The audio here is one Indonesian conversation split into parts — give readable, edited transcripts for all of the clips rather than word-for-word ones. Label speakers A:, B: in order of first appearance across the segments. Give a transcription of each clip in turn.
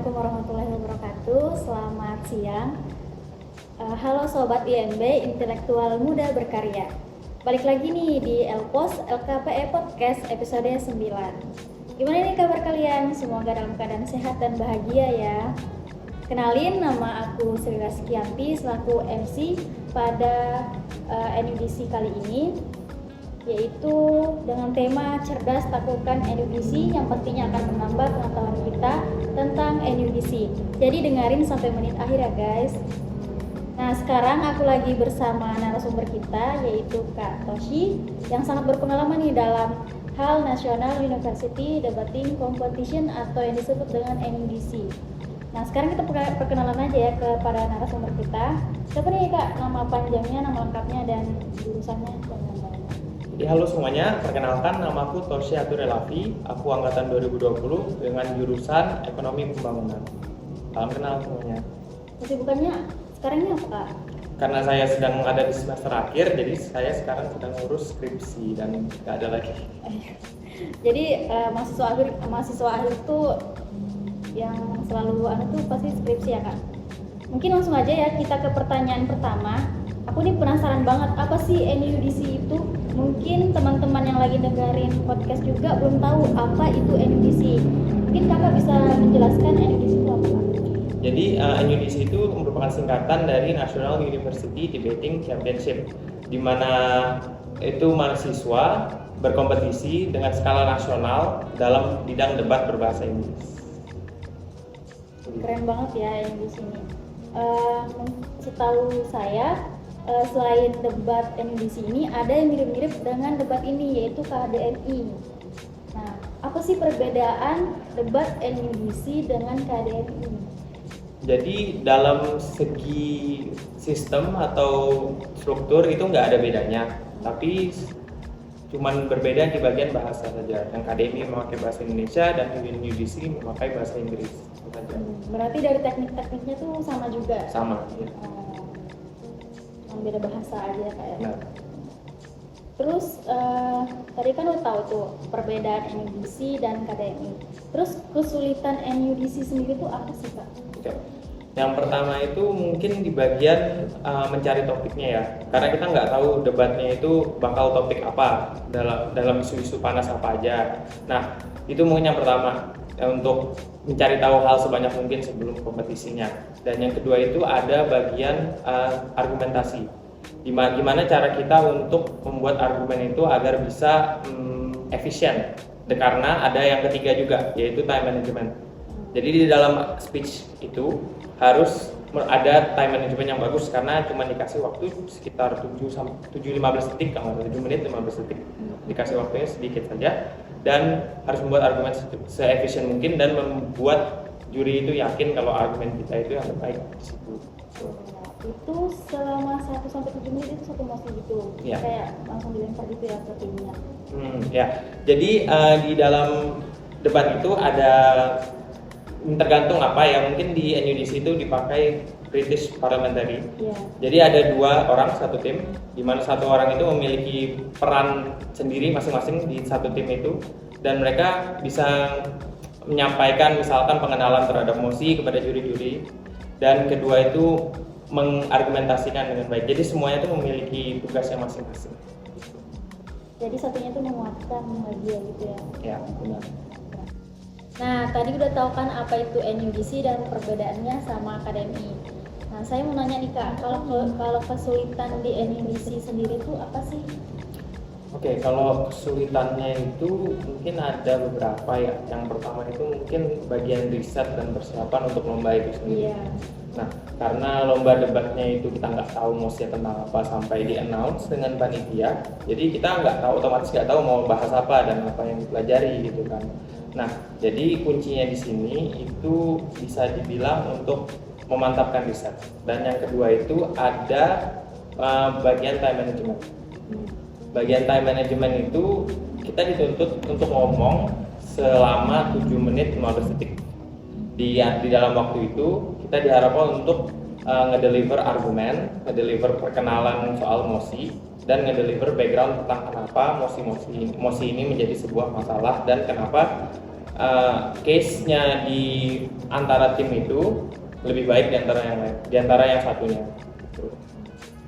A: Assalamualaikum warahmatullahi wabarakatuh. Selamat siang. Halo Sobat IMB, Intelektual Muda Berkarya. Balik lagi nih di Elpos LKPE Podcast episode 9. Gimana nih kabar kalian? Semoga dalam keadaan sehat dan bahagia ya. Kenalin, nama aku Sri Raskianti selaku MC pada NUDC kali ini, yaitu dengan tema cerdas taklukkan NUDC yang pastinya akan menambah pengetahuan kita tentang NUDC. Jadi dengerin sampai menit akhir ya guys. Nah, sekarang aku lagi bersama narasumber kita, yaitu Kak Toshi, yang sangat berpengalaman nih dalam hal National University Debating Competition atau yang disebut dengan NUDC. Nah, sekarang kita perkenalan aja ya kepada narasumber kita. Siapa nih Kak, nama panjangnya, nama lengkapnya, dan jurusannya, dan lain-lain.
B: Halo semuanya, perkenalkan namaku Toshi Aturelavi. Aku angkatan 2020 dengan jurusan Ekonomi Pembangunan. Salam kenal semuanya.
A: Kesibukannya sekarang ini apa Kak?
B: Karena saya sedang ada di semester akhir, jadi saya sekarang sedang ngurus skripsi dan nggak ada lagi.
A: Jadi mahasiswa akhir tuh yang selalu tuh pasti skripsi ya Kak. Mungkin langsung aja ya kita ke pertanyaan pertama. Aku nih penasaran banget, apa sih NUDC itu? Mungkin teman-teman yang lagi dengerin podcast juga belum tahu apa itu NUDC. Mungkin Kakak bisa menjelaskan NUDC itu apa Kak?
B: Jadi NUDC itu merupakan singkatan dari National University Debating Championship, di mana itu mahasiswa berkompetisi dengan skala nasional dalam bidang debat berbahasa Inggris.
A: Keren banget ya NUDC ini. Setahu saya, selain debat NUDC ini ada yang mirip-mirip dengan debat ini, yaitu KDMI. Nah, apa sih perbedaan debat NUDC dengan KDMI?
B: Jadi dalam segi sistem atau struktur itu nggak ada bedanya, tapi cuman berbeda di bagian bahasa saja. Yang KDMI memakai bahasa Indonesia dan NUDC memakai bahasa Inggris saja.
A: Berarti dari teknik-tekniknya tuh sama juga?
B: Sama. Ya.
A: Beda bahasa aja kayak.
B: Nah.
A: Terus tadi kan udah tahu tuh perbedaan NUDC dan KDMI. Terus kesulitan NUDC sendiri tuh apa sih Kak?
B: Oke. Yang pertama itu mungkin di bagian mencari topiknya ya, karena kita nggak tahu debatnya itu bakal topik apa, dalam isu-isu panas apa aja. Nah, itu mungkin yang pertama, untuk mencari tahu hal sebanyak mungkin sebelum kompetisinya. Dan yang kedua itu ada bagian argumentasi, gimana cara kita untuk membuat argumen itu agar bisa efisien. Karena ada yang ketiga juga, yaitu time management. Jadi di dalam speech itu harus ada time management yang bagus, karena cuma dikasih waktu sekitar 7-15 detik, kalau 7 menit 15 detik. Dikasih waktunya sedikit saja dan harus membuat argumen se-efisien mungkin dan membuat juri itu yakin kalau argumen kita itu yang terbaik di situ.
A: Itu selama 1-7 menit itu satu mosi gitu.
B: Ya.
A: Kayak langsung dilempar gitu ya ke timnya.
B: Ya. Jadi di dalam debat itu ada tergantung apa ya, mungkin di NUDC itu dipakai British Parliamentary.
A: Yeah.
B: Jadi ada 2 orang satu tim, di mana satu orang itu memiliki peran sendiri masing-masing di satu tim itu, dan mereka bisa menyampaikan misalkan pengenalan terhadap mosi kepada juri-juri, dan kedua itu mengargumentasikan dengan baik. Jadi semuanya itu memiliki tugasnya masing-masing.
A: Jadi satunya itu menguatkan dia gitu ya.
B: Ya, benar.
A: Nah, tadi udah tahu kan apa itu NUDC dan perbedaannya sama KDMI. Nah, saya mau nanya nih Kak, kalau kesulitan di NUDC sendiri itu apa sih?
B: Oke, kalau kesulitannya itu mungkin ada beberapa ya. Yang pertama itu mungkin bagian riset dan persiapan untuk lomba itu sendiri.
A: Iya.
B: Nah, karena lomba debatnya itu kita nggak tahu mostnya tentang apa sampai di announce dengan panitia, jadi kita otomatis nggak tahu mau bahas apa dan apa yang dipelajari gitu kan. Nah, jadi kuncinya di sini itu bisa dibilang untuk memantapkan riset. Dan yang kedua itu ada bagian time management. Bagian time management itu kita dituntut untuk ngomong selama 7 menit 15 detik. Di dalam waktu itu kita diharapkan untuk ngedeliver argumen, ngedeliver perkenalan soal mosi, dan ngedeliver background tentang kenapa mosi ini menjadi sebuah masalah dan kenapa case-nya di antara tim itu lebih baik di antara yang lain, di antara yang satunya.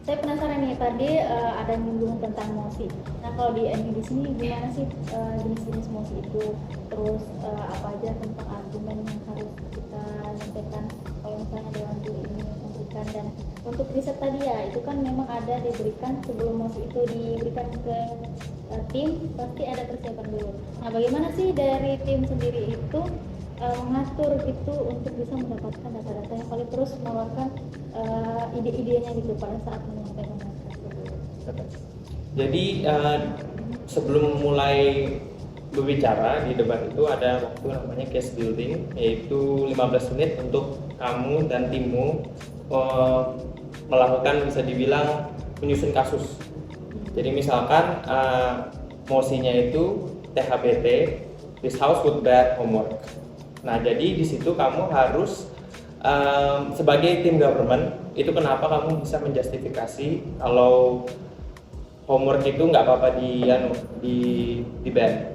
A: Saya penasaran nih, tadi ada nyinggung tentang mosi. Nah, kalau di MU di sini gimana sih jenis-jenis mosi itu? Terus apa aja tentang argumen yang harus kita sampaikan kalau misalnya Dewan Juri ini memberikan, dan untuk riset tadi ya, itu kan memang ada diberikan sebelum mosi itu diberikan ke tim, pasti ada persiapan dulu. Nah, bagaimana sih dari tim sendiri itu mengatur gitu untuk bisa mendapatkan data-data yang valid, terus mengeluarkan ide-idenya gitu pada saat menyampaikan tersebut.
B: Jadi sebelum mulai berbicara di debat itu ada waktu namanya case building, yaitu 15 menit untuk kamu dan timmu melakukan, bisa dibilang, menyusun kasus. Jadi misalkan mosinya itu THBT, this house would bad homework. Nah, jadi di situ kamu harus sebagai tim government itu kenapa kamu bisa menjustifikasi kalau homework itu nggak apa-apa di ban.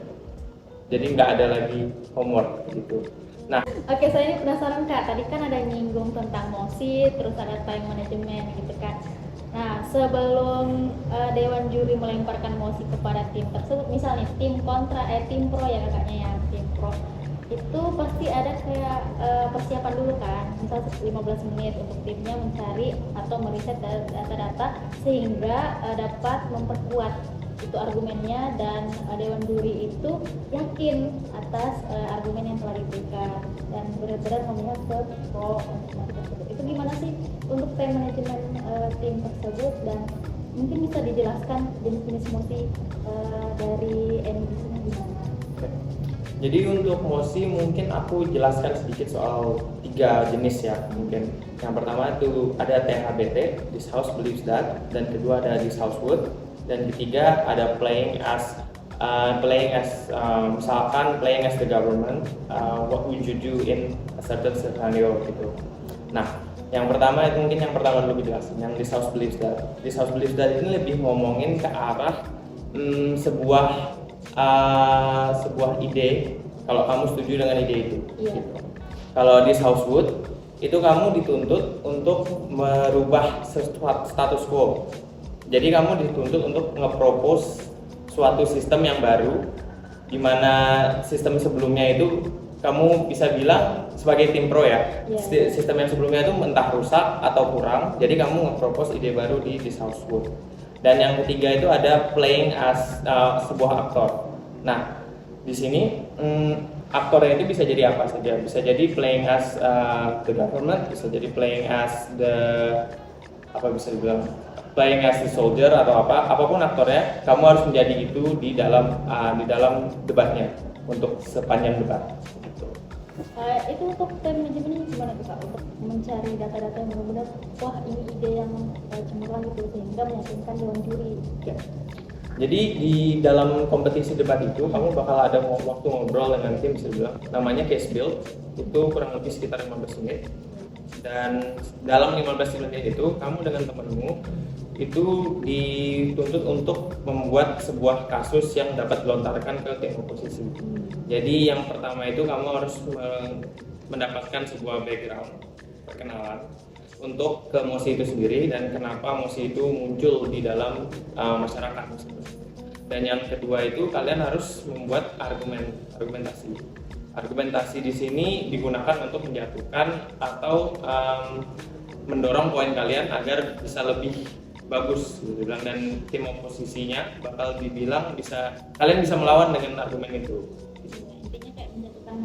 B: Jadi nggak ada lagi homework gitu. Nah,
A: oke, saya ini penasaran Kak. Tadi kan ada nyinggung tentang mosi, terus ada time management gitu kan. Nah, sebelum Dewan Juri melemparkan mosi kepada tim tersebut, misalnya tim tim pro ya kakaknya ya, tim pro. Itu pasti ada kayak persiapan dulu kan, misal 15 menit untuk timnya mencari atau meriset data-data sehingga dapat memperkuat itu argumennya, dan Dewan Juri itu yakin atas argumen yang telah diberikan dan benar-benar memihak ke pro untuk mosi tersebut. Itu gimana sih untuk time manajemen tim tersebut, dan mungkin bisa dijelaskan jenis-jenis mosi dari NDC ini gimana?
B: jadi untuk mosi mungkin aku jelaskan sedikit soal 3 jenis ya mungkin. Yang pertama itu ada THBT, this house believes that, dan kedua ada this house would, dan ketiga ada playing as misalkan playing as the government, what would you do in a certain scenario gitu. Nah, yang pertama itu mungkin yang pertama dulu dijelasin, yang this house believes that. This house believes that ini lebih ngomongin ke arah sebuah ide, kalau kamu setuju dengan ide itu.
A: Iya.
B: Gitu. Kalau this house would, itu kamu dituntut untuk merubah status quo. Jadi kamu dituntut untuk nge-propose suatu sistem yang baru, di mana sistem sebelumnya itu kamu bisa bilang sebagai tim pro ya, sistem yang sebelumnya itu entah rusak atau kurang, jadi kamu nge-propose ide baru di this house would. Dan yang ketiga itu ada playing as sebuah aktor. Nah, di sini aktornya itu bisa jadi apa saja. Bisa jadi playing as the government, bisa jadi playing as bisa dibilang playing as the soldier atau apapun aktornya, kamu harus menjadi itu di dalam debatnya untuk sepanjang debat. Gitu.
A: Itu untuk time manajemennya gimana tuh Kak, untuk mencari data-data yang benar-benar wah ini ide yang cemerlang gitu sehingga meyakinkan Dewan Juri.
B: Ya. Jadi di dalam kompetisi debat itu kamu bakal ada waktu ngobrol dengan tim, bisa bilang namanya case build, itu kurang lebih sekitar 15 menit. Dan dalam 15 menit itu kamu dengan temanmu itu dituntut untuk membuat sebuah kasus yang dapat dilontarkan ke tim oposisi. Jadi yang pertama itu kamu harus mendapatkan sebuah background, perkenalan untuk ke mosi itu sendiri dan kenapa mosi itu muncul di dalam masyarakat tersebut. Dan yang kedua itu kalian harus membuat argumentasi. Argumentasi di sini digunakan untuk menjatuhkan atau mendorong poin kalian agar bisa lebih bagus gitu bilang, dan tim oposisinya bakal dibilang kalian bisa melawan dengan argumen itu.
A: Intinya kayak menjatuhkan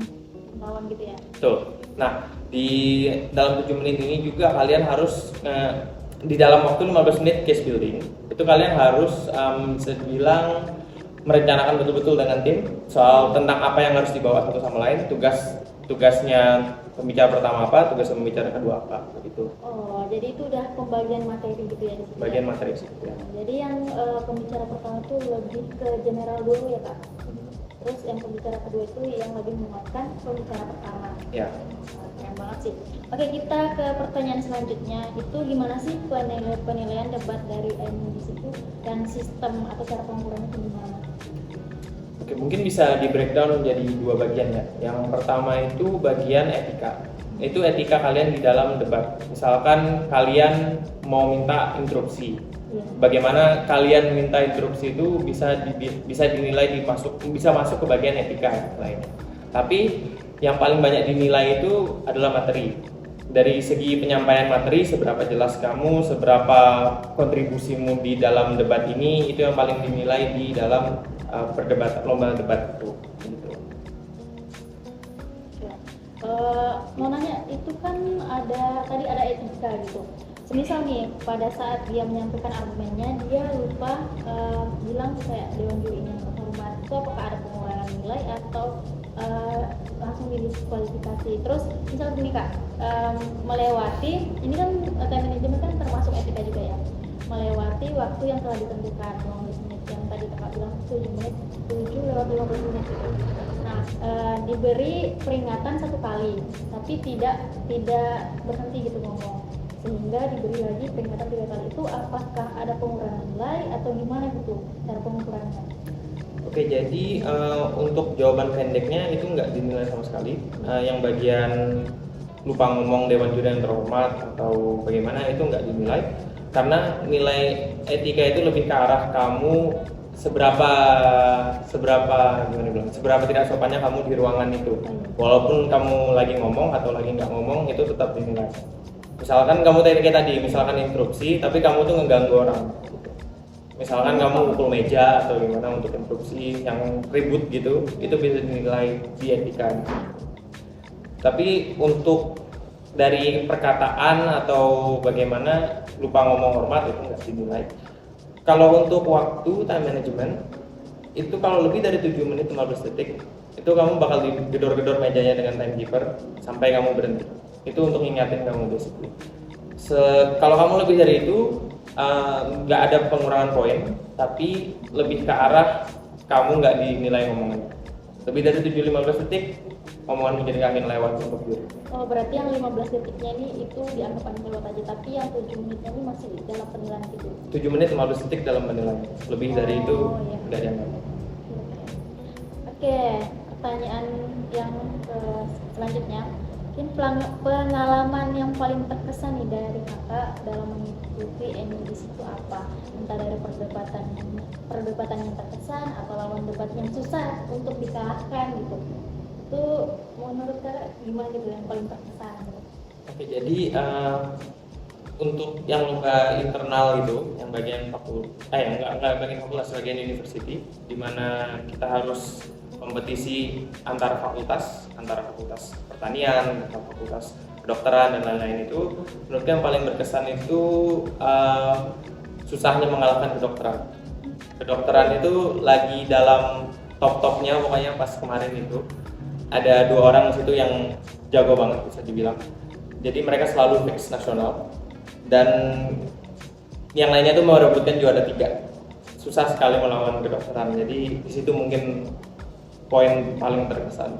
A: lawan gitu ya.
B: Tuh. Nah, di dalam 7 menit ini juga kalian harus di dalam waktu 15 menit case building itu kalian harus bisa dibilang merencanakan betul-betul dengan tim soal tentang apa yang harus dibawa satu sama lain, tugasnya pembicara pertama apa, tugas pembicara kedua apa gitu.
A: Oh, jadi itu udah pembagian materi gitu ya di situ.
B: Bagian materi sih ya.
A: Jadi yang pembicara pertama itu lebih ke general dulu ya Kak. Terus yang pembicara kedua itu yang lebih menguatkan pembicara pertama.
B: Ya.
A: Keren banget sih. Oke, kita ke pertanyaan selanjutnya. Itu gimana sih penilaian debat dari MU di situ, dan sistem atau cara pengukurannya itu gimana?
B: Oke, mungkin bisa di breakdown menjadi dua bagian ya. Yang pertama itu bagian etika. Itu etika kalian di dalam debat. Misalkan kalian mau minta interupsi. Bagaimana kalian minta interupsi itu bisa dinilai bisa masuk ke bagian etika lainnya. Tapi yang paling banyak dinilai itu adalah materi. Dari segi penyampaian materi, seberapa jelas kamu, seberapa kontribusimu di dalam debat ini, itu yang paling dinilai di dalam perdebatan lomba debat itu. Gitu.
A: Mau nanya, itu kan tadi ada etika gitu. Semisal nih pada saat dia menyampaikan argumennya dia lupa bilang kayak dewan juri ini terhormat, itu apakah ada pengurangan nilai atau langsung didiskualifikasi? Terus misal gini kak, melewati ini kan time management kan termasuk etika juga ya, melewati waktu yang telah ditentukan 15 menit yang tadi kakak bilang 7 menit 7 lewat 15 menit gitu. Nah diberi peringatan 1 kali tapi tidak berhenti gitu ngomong, sehingga diberi lagi peringatan 3 kali. Itu apakah ada pengurangan nilai atau gimana gitu cara pengukurannya?
B: Oke, jadi untuk jawaban pendeknya itu nggak dinilai sama sekali. Yang bagian lupa ngomong dewan juri yang terhormat atau bagaimana itu nggak dinilai, karena nilai etika itu lebih ke arah kamu seberapa tidak sopannya kamu di ruangan itu. Walaupun kamu lagi ngomong atau lagi nggak ngomong, itu tetap dinilai. Misalkan kamu kayak tadi, misalkan interupsi tapi kamu tuh ngeganggu orang. Misalkan kamu pukul meja atau gimana untuk interupsi yang ribut gitu, itu bisa dinilai di etika. Tapi untuk dari perkataan atau bagaimana lupa ngomong hormat itu nggak dinilai. Kalau untuk waktu time management itu kalau lebih dari 7 menit 15 detik itu kamu bakal digedor-gedor mejanya dengan timekeeper sampai kamu berhenti. Itu untuk ngingatin kamu basically. Kalau kamu lebih dari itu nggak ada pengurangan poin, tapi lebih ke arah kamu nggak dinilai ngomongannya. Lebih dari 7-15 detik omongan menjadi angin lewat untuk juri.
A: Oh, berarti yang 15 detiknya ini itu dianggap angin lewat aja, tapi yang 7 menitnya ini masih dalam penilaian gitu.
B: 7 menit 15 detik dalam penilaian. Lebih dari itu
A: iya.
B: nggak dianggap.
A: Oke, pertanyaan yang selanjutnya, mungkin pengalaman yang paling terkesan nih dari kakak dalam mengikuti NUDIS itu apa? Entah dari perdebatan yang terkesan atau lawan debat yang susah untuk dikalahkan gitu. Itu menurut kakak gimana gitu yang paling terkesan?
B: Oke, jadi untuk yang lomba internal itu, yang bagian fakultas, bagian university, di mana kita harus kompetisi antar fakultas pertanian, antar fakultas kedokteran dan lain-lain itu, menurut yang paling berkesan itu susahnya mengalahkan kedokteran. Kedokteran itu lagi dalam top-topnya pokoknya pas kemarin itu. Ada 2 orang di situ yang jago banget bisa dibilang. Jadi mereka selalu fix nasional dan yang lainnya tuh merebutkan juara 3. Susah sekali melawan kedokteran. Jadi di situ mungkin poin paling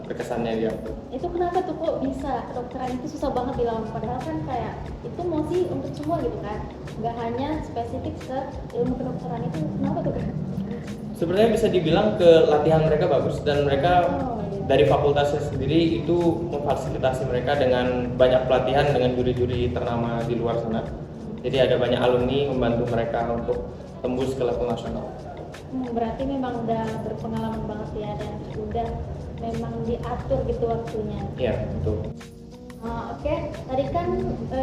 B: berkesannya dia.
A: Itu kenapa tuh kok bisa kedokteran itu susah banget dilawan, padahal kan kayak itu masih untuk semua gitu kan, nggak hanya spesifik ke ilmu kedokteran. Itu kenapa tuh kan?
B: Sebenarnya bisa dibilang ke latihan mereka bagus dan mereka dari fakultasnya sendiri itu memfasilitasi mereka dengan banyak pelatihan dengan juri-juri ternama di luar sana. Jadi ada banyak alumni membantu mereka untuk tembus ke level nasional.
A: Berarti memang udah berpengalaman banget ya dan udah memang diatur gitu waktunya.
B: Iya, betul.
A: Oke, tadi kan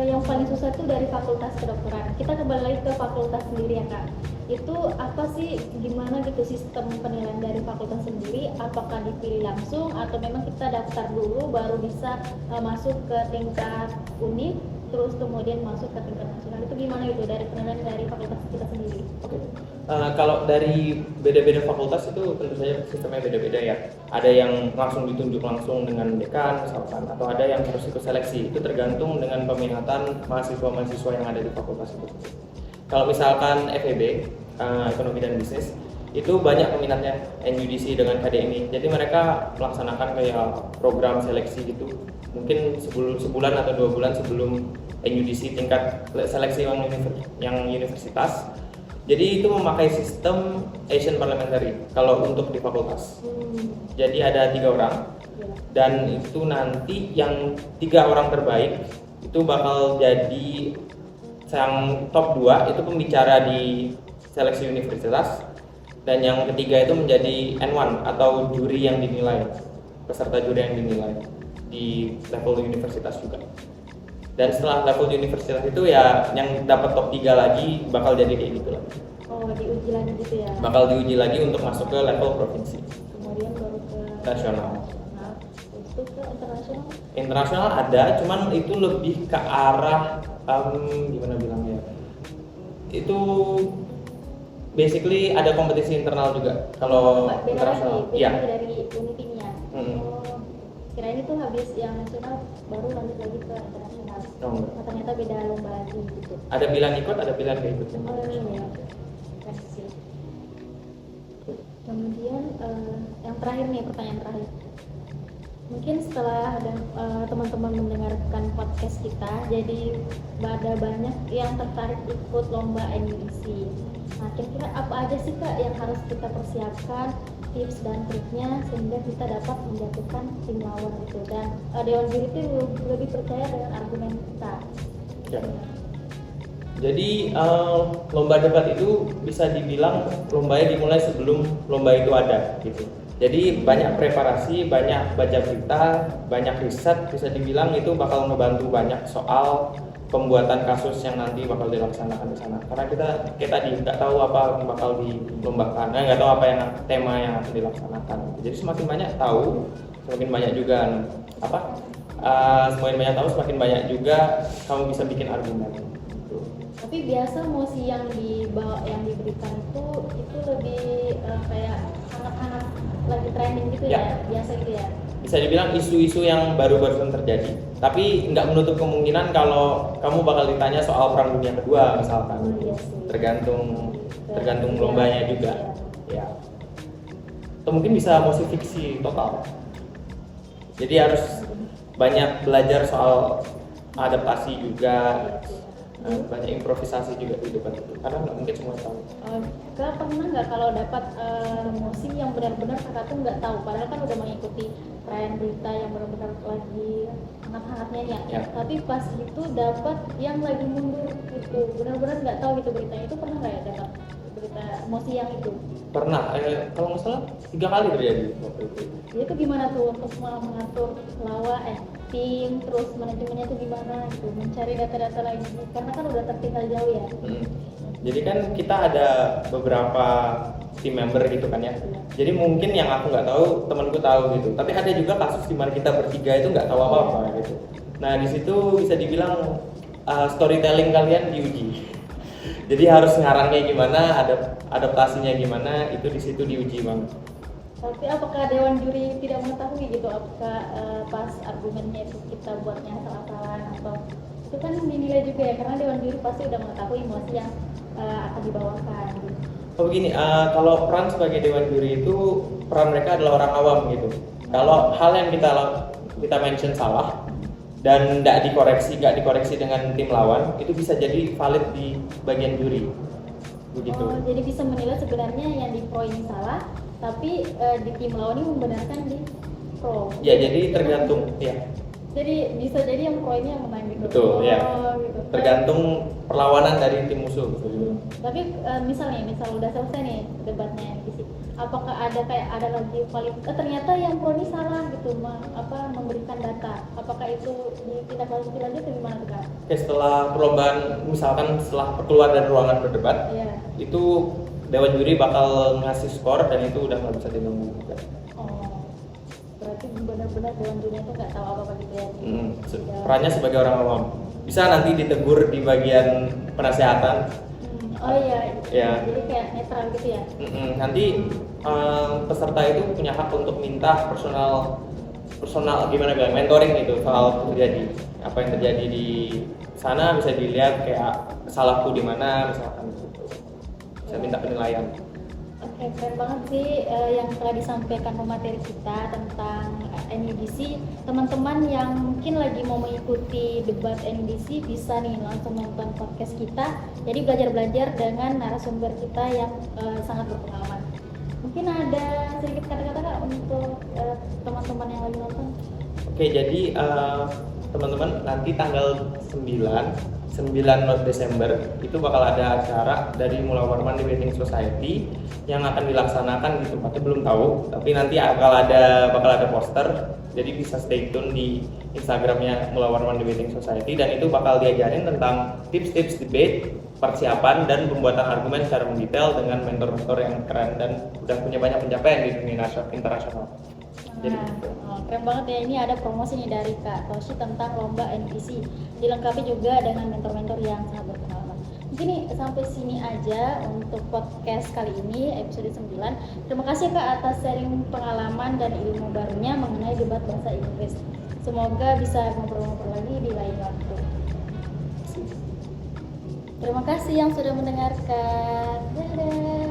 A: yang paling susah tuh dari fakultas kedokteran. Kita kembali lagi ke fakultas sendiri ya kak. Itu apa sih, gimana gitu sistem penilaian dari fakultas sendiri? Apakah dipilih langsung atau memang kita daftar dulu baru bisa masuk ke tingkat univ, terus kemudian masuk ke tingkat nasional? Itu gimana gitu dari penilaian dari fakultas kita sendiri?
B: Oke. Kalau dari beda-beda fakultas itu tentu saja sistemnya beda-beda ya. Ada yang langsung ditunjuk langsung dengan dekan misalkan, atau ada yang harus ikut seleksi. Itu tergantung dengan peminatan mahasiswa-mahasiswa yang ada di fakultas itu. Kalau misalkan FEB, Ekonomi dan Bisnis, itu banyak peminatnya NUDC dengan KDMI. Jadi mereka melaksanakan kayak program seleksi gitu. Mungkin sebulan atau 2 bulan sebelum NUDC tingkat seleksi yang universitas. Jadi itu memakai sistem Asian Parliamentary kalau untuk di fakultas. Jadi ada 3 orang dan itu nanti yang 3 orang terbaik itu bakal jadi yang top 2 itu pembicara di seleksi universitas, dan yang ketiga itu menjadi N1 atau juri yang dinilai, peserta juri yang dinilai di level universitas juga. Dan setelah level universitas itu ya yang dapat top 3 lagi bakal jadi kayak gitu lagi.
A: Oh, diuji lagi gitu ya?
B: Bakal diuji lagi untuk masuk ke level provinsi.
A: Kemudian baru ke
B: nasional.
A: Nah, itu ke internasional?
B: Internasional ada, cuman itu lebih ke arah gimana bilangnya? Itu basically ada kompetisi internal juga. Kalau internasional,
A: iya. Dari unitinya. Oh, kirain itu habis yang nasional baru lanjut lagi ke internasional. Nah, ternyata beda lomba lagi gitu.
B: Ada pilihan ikut, ada pilihan gak ikut.
A: Oh iya. Kasih. Kemudian yang terakhir nih, pertanyaan terakhir. Mungkin setelah ada teman-teman mendengarkan podcast kita, jadi ada banyak yang tertarik ikut lomba NUIC. Nah, kira-kira apa aja sih Kak yang harus kita persiapkan, tips dan triknya sehingga kita dapat menjatuhkan tim lawan itu, dan Dewan Juri itu lebih percaya dengan argumen kita.
B: Ya. Jadi lomba debat itu bisa dibilang lombanya dimulai sebelum lomba itu ada gitu. Jadi banyak preparasi, banyak baca berita, banyak riset, bisa dibilang itu bakal ngebantu banyak soal pembuatan kasus yang nanti bakal dilaksanakan di sana. Karena kita kayak tadi nggak tahu apa yang bakal dilombakan, nggak tahu apa yang tema yang akan dilaksanakan. Jadi semakin banyak tahu, semakin banyak juga semakin banyak tahu, semakin banyak juga kamu bisa bikin argumen.
A: Tapi biasa mosi yang diberikan itu lebih kayak hangat-hangat lagi trending gitu ya, biasa gitu ya.
B: Bisa dibilang isu-isu yang baru-barusan terjadi, tapi nggak menutup kemungkinan kalau kamu bakal ditanya soal Perang Dunia Kedua misalkan.
A: Iya
B: tergantung lombanya juga. Ya. Atau mungkin bisa mosi fiksi total. Jadi harus banyak belajar soal adaptasi juga. Banyak improvisasi juga di depan itu, karena nggak mungkin semua tahu.
A: Kak pernah nggak kalau dapat mosi yang benar-benar kakak tuh nggak tahu, padahal kan udah mengikuti tren berita yang benar-benar lagi hangat-hangatnya ya, tapi pas itu dapat yang lagi mundur gitu, benar-benar nggak tahu gitu beritanya, itu pernah nggak ya dapat berita mosi yang itu?
B: Pernah, kalau nggak salah 3 kali terjadi waktu itu.
A: Itu gimana tuh untuk mengatur tim, terus manajemennya itu gimana gitu, mencari data-data lagi karena kan udah tertinggal jauh ya.
B: Jadi kan kita ada beberapa team member gitu kan ya. Jadi mungkin yang aku nggak tahu temanku tahu gitu. Tapi ada juga kasus di mana kita bertiga itu nggak tahu apa-apa gitu. Nah di situ bisa dibilang storytelling kalian diuji. Jadi harus ngarangnya gimana, adaptasinya gimana, itu di situ diuji banget.
A: Tapi apakah Dewan Juri tidak mengetahui gitu, apakah pas argumennya itu kita buatnya salah-salah, atau itu kan dinilai juga ya, karena Dewan Juri pasti udah mengetahui emosi yang akan dibawakan gitu.
B: Oh begini, kalau peran sebagai Dewan Juri itu peran mereka adalah orang awam gitu. Kalau hal yang kita mention salah dan nggak dikoreksi dengan tim lawan, itu bisa jadi valid di bagian juri. Begitu.
A: Oh, jadi bisa menilai sebenarnya yang di pro ini salah, tapi di tim lawan ini membenarkan di pro.
B: Ya, jadi tergantung ya.
A: Jadi bisa jadi yang pro ini yang menang gitu.
B: Betul, ya.
A: Gitu.
B: Tergantung perlawanan dari tim musuh.
A: Tapi misal udah selesai nih debatnya di sini, apakah ada lagi valid? Ternyata yang pro ini salah gitu, memberikan data. Apakah itu ditindaklanjuti lagi atau gimana tuh Kak?
B: Oke, setelah perlombaan, misalkan setelah keluar dari ruangan berdebat, itu Dewan Juri bakal ngasih skor dan itu udah nggak bisa diganggu juga.
A: Oh, berarti benar-benar Dewan Juri itu nggak tahu apa-apa gitu ya?
B: Perannya sebagai orang awam. Bisa nanti ditegur di bagian penasehatan.
A: Oh iya, jadi kayak netral gitu ya?
B: Nanti peserta itu punya hak untuk minta personal gimana bilang, mentoring gitu soal apa yang terjadi di sana, bisa dilihat kayak salahku di mana misalkan gitu. Bisa minta penilaian.
A: Oke, keren banget sih yang telah disampaikan pemateri kita tentang NUDC. Teman-teman yang mungkin lagi mau mengikuti debat NDC bisa nih langsung nonton podcast kita. Jadi belajar dengan narasumber kita yang sangat berpengalaman. Mungkin ada sedikit kata-kata Kak untuk teman-teman yang lagi nonton.
B: Oke, jadi teman-teman nanti tanggal 9 Desember itu bakal ada acara dari Mula Warman Debating Society yang akan dilaksanakan di tempatnya belum tahu, tapi nanti bakal ada poster, jadi bisa stay tune di Instagramnya Mula Warman Debating Society, dan itu bakal diajarin tentang tips-tips debate, persiapan dan pembuatan argumen secara mendetail dengan mentor-mentor yang keren dan udah punya banyak pencapaian di dunia internasional. Jadi
A: keren banget ya, ini ada promosi nih dari Kak Toshi tentang lomba NPC, dilengkapi juga dengan mentor-mentor yang sangat berpengalaman. Mungkin nih sampai sini aja untuk podcast kali ini episode 9. Terima kasih Kak atas sharing pengalaman dan ilmu barunya mengenai debat bahasa Inggris. Semoga bisa ngobrol-ngobrol lagi di lain waktu. Terima kasih yang sudah mendengarkan. Dadah.